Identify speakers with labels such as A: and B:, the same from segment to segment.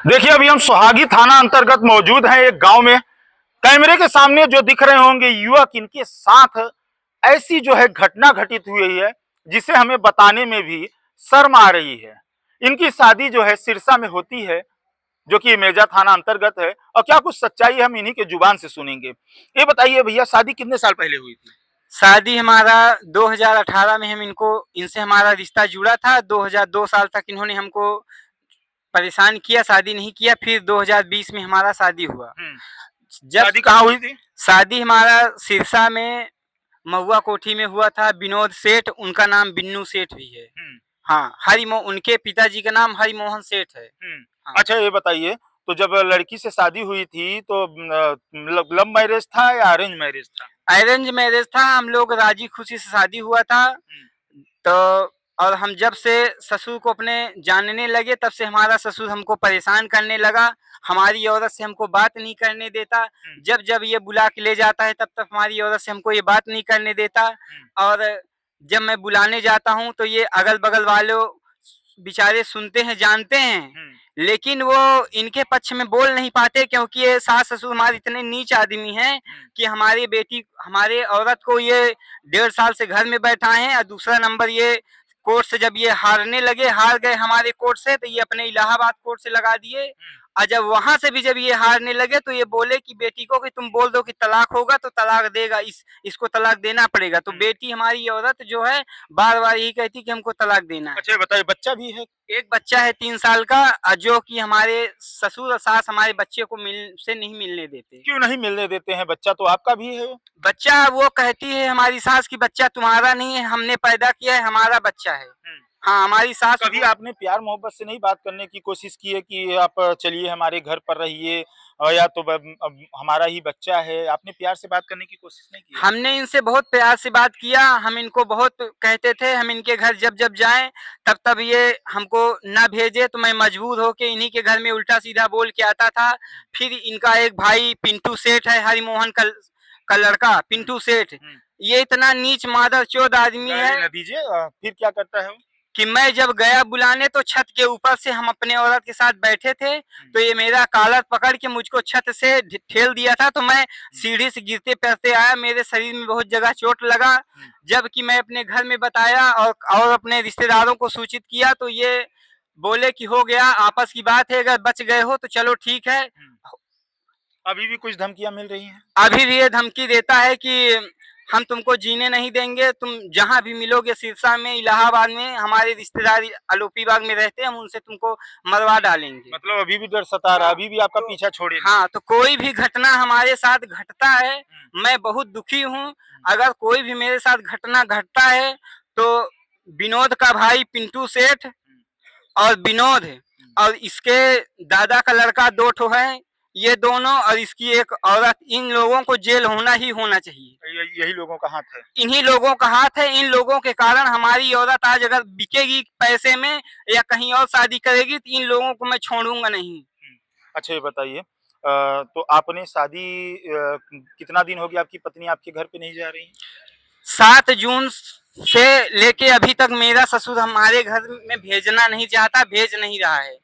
A: देखिए अभी हम सुहागी थाना अंतर्गत मौजूद हैं एक गांव में। कैमरे के सामने जो दिख रहे होंगे युवक, इनके साथ ऐसी जो है घटना घटित हुई है जिसे हमें बताने में भी शर्म आ रही है। इनकी शादी जो है सिरसा में होती है, जो कि मेजा थाना अंतर्गत है। और क्या कुछ सच्चाई है हम इन्हीं के जुबान से सुनेंगे। ये बताइए भैया, शादी कितने साल पहले हुई थी?
B: शादी हमारा 2018 में हम इनको इनसे हमारा रिश्ता जुड़ा था। 2002 साल तक इन्होंने हमको परेशान किया, शादी नहीं किया। फिर 2020 में हमारा शादी हुआ। जब
A: शादी कहाँ हुई थी?
B: शादी हमारा सिरसा में महुआ कोठी में हुआ था। विनोद सेठ, उनका नाम बिन्नू सेठ भी है। हाँ, उनके पिताजी का नाम हरिमोहन सेठ है। हाँ।
A: अच्छा ये बताइए, तो जब लड़की से शादी हुई थी तो लव मैरिज था या अरेंज मैरिज था?
B: अरेंज मैरिज था। हम लोग राजी खुशी से शादी हुआ था। तो और हम जब से ससुर को अपने जानने लगे, तब से हमारा ससुर हमको परेशान करने लगा। हमारी औरत से हमको बात नहीं करने देता। जब जब ये बुला के ले जाता है, तब तक हमारी औरत से हमको ये बात नहीं करने देता। और जब मैं बुलाने जाता हूँ तो ये अगल बगल वालों बेचारे सुनते हैं, जानते हैं, लेकिन वो इनके पक्ष में बोल नहीं पाते, क्योंकि ये सास ससुर हमारे इतने नीच आदमी हैं कि हमारे औरत को ये 1.5 साल से घर में बैठाए हैं। और दूसरा नंबर, ये कोर्ट से जब ये हार गए हमारे कोर्ट से, तो ये अपने इलाहाबाद कोर्ट से लगा दिए। और जब वहां से भी जब ये हारने लगे, तो ये बोले कि बेटी को कि तुम बोल दो कि तलाक होगा तो तलाक देगा, इसको तलाक देना पड़ेगा। तो बेटी हमारी औरत जो है बार बार यही कहती कि हमको तलाक देना है।
A: अच्छा बताइए, बच्चा भी है?
B: एक बच्चा है 3 साल का, जो कि हमारे ससुर और सास हमारे बच्चे को नहीं मिलने देते।
A: क्यों नहीं मिलने देते हैं? बच्चा तो आपका भी है।
B: बच्चा, वो कहती है हमारी सास की बच्चा तुम्हारा नहीं है, हमने पैदा किया है, हमारा बच्चा है। हाँ, हमारी सास।
A: कभी आपने प्यार मोहब्बत से नहीं बात करने की कोशिश की है कि आप चलिए हमारे घर पर रहिए, या तो अब हमारा ही बच्चा है? आपने प्यार से बात करने की कोशिश नहीं की?
B: हमने इनसे बहुत प्यार से बात किया। हम इनको बहुत कहते थे हम इनके घर जब जब जाएं, तब तब ये हमको ना भेजे, तो मैं मजबूर होके इन्हीं के घर में उल्टा सीधा बोल के आता था। फिर इनका एक भाई पिंटू सेठ है, हरिमोहन का लड़का पिंटू सेठ, ये इतना नीच मादरचोद आदमी है।
A: दीजिए, फिर क्या करता है वो?
B: कि मैं जब गया बुलाने, तो छत के ऊपर से हम अपने औरत के साथ बैठे थे, तो ये मेरा कॉलर पकड़ के मुझको छत से ठेल दिया था। तो मैं सीढ़ी से गिरते पैरते आया, मेरे शरीर में बहुत जगह चोट लगा। जबकि मैं अपने घर में बताया और अपने रिश्तेदारों को सूचित किया, तो ये बोले कि हो गया, आपस की बात है, अगर बच गए हो तो चलो ठीक है।
A: अभी भी कुछ धमकियां मिल रही हैं?
B: अभी भी ये धमकी देता है कि हम तुमको जीने नहीं देंगे, तुम जहाँ भी मिलोगे, सिरसा में, इलाहाबाद में, हमारे रिश्तेदार आलोपी बाग में रहते हैं, हम उनसे तुमको मरवा डालेंगे।
A: मतलब अभी भी डर सता रहा है, अभी भी आपका पीछा छोड़े नहीं?
B: हाँ, तो कोई भी घटना हमारे साथ घटता है, मैं बहुत दुखी हूँ। अगर कोई भी मेरे साथ घटना घटता है, तो विनोद का भाई पिंटू सेठ और विनोद और इसके दादा का लड़का 2 ठो है, ये दोनों और इसकी एक औरत, इन लोगों को जेल होना ही होना चाहिए।
A: यही लोगों का हाथ है?
B: इन्हीं लोगों का हाथ है। इन लोगों के कारण हमारी औरत आज अगर बिकेगी पैसे में या कहीं और शादी करेगी, तो इन लोगों को मैं छोड़ूंगा नहीं।
A: अच्छा ये बताइए, तो आपने शादी कितना दिन हो गया आपकी पत्नी आपके घर पे नहीं जा रही?
B: 7 जून से लेके अभी तक मेरा ससुर हमारे घर में भेजना नहीं चाहता, भेज नहीं रहा है।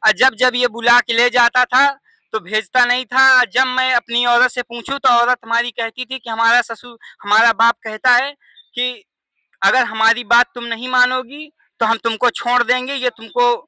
B: और जब जब ये बुला के ले जाता था, तो भेजता नहीं था। जब मैं अपनी औरत से पूछूं, तो औरत हमारी कहती थी कि हमारा ससुर, हमारा बाप कहता है कि अगर हमारी बात तुम नहीं मानोगी, तो हम तुमको छोड़ देंगे, ये तुमको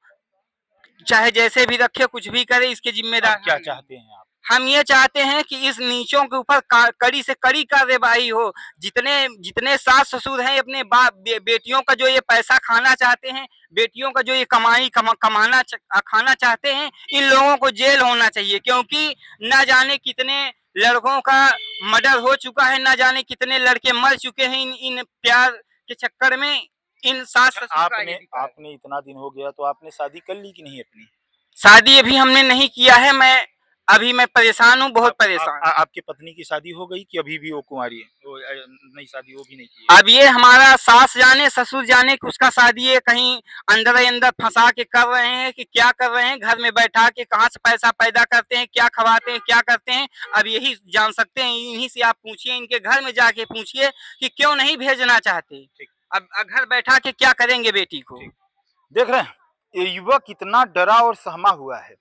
B: चाहे जैसे भी रखे, कुछ भी करे, इसके जिम्मेदार।
A: क्या चाहते हैं आप?
B: हम ये चाहते हैं कि इस नीचों के ऊपर कड़ी से कड़ी कार्रवाई हो। जितने जितने सास ससुर हैं, अपने बेटियों का जो ये पैसा खाना चाहते हैं, बेटियों का जो ये खाना चाहते हैं, इन लोगों को जेल होना चाहिए। क्योंकि न जाने कितने लड़कों का मर्डर हो चुका है, न जाने कितने लड़के मर चुके हैं इन प्यार के चक्कर में। इन सास ससुर का
A: आपने इतना दिन हो गया, तो आपने शादी कर ली कि नहीं अपनी?
B: शादी अभी हमने नहीं किया है। मैं परेशान हूँ, बहुत परेशान।
A: आपकी पत्नी की शादी हो गई कि अभी भी वो कुंवारी है? वो नई शादी वो भी नहीं की है?
B: अब ये हमारा सास जाने ससुर जाने कि उसका शादी है कहीं अंदर अंदर फंसा के कर रहे हैं कि क्या कर रहे हैं, घर में बैठा के कहाँ से पैसा पैदा करते हैं, क्या खवाते हैं, क्या करते हैं, अब यही जान सकते हैं। इन्हीं से आप पूछिए, इनके घर में जाके पूछिए कि क्यों नहीं भेजना चाहते। अब घर बैठा के क्या करेंगे बेटी को?
A: देख रहे हैं, ये युवक इतना डरा और सहमा हुआ है।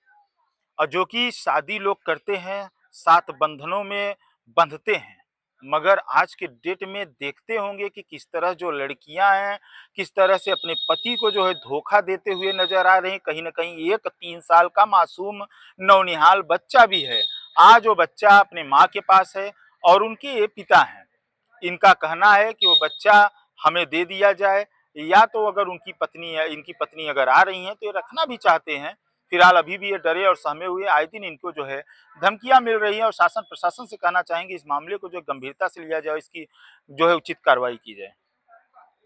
A: और जो कि शादी लोग करते हैं, 7 बंधनों में बंधते हैं। मगर आज के डेट में देखते होंगे कि किस तरह जो लड़कियां हैं, किस तरह से अपने पति को जो है धोखा देते हुए नजर आ रही हैं। कहीं न कहीं एक 3 साल का मासूम नौनिहाल बच्चा भी है। आज वो बच्चा अपने माँ के पास है और उनके ये पिता हैं। इनका कहना है कि वो बच्चा हमें दे दिया जाए, या तो अगर उनकी पत्नी है, इनकी पत्नी अगर आ रही हैं तो ये रखना भी चाहते हैं। फिलहाल अभी भी ये डरे और सहमे हुए, आए दिन इनको जो है धमकियाँ मिल रही हैं और शासन प्रशासन से कहना चाहेंगे इस मामले को जो गंभीरता से लिया जाए, इसकी जो है उचित कार्रवाई की जाए।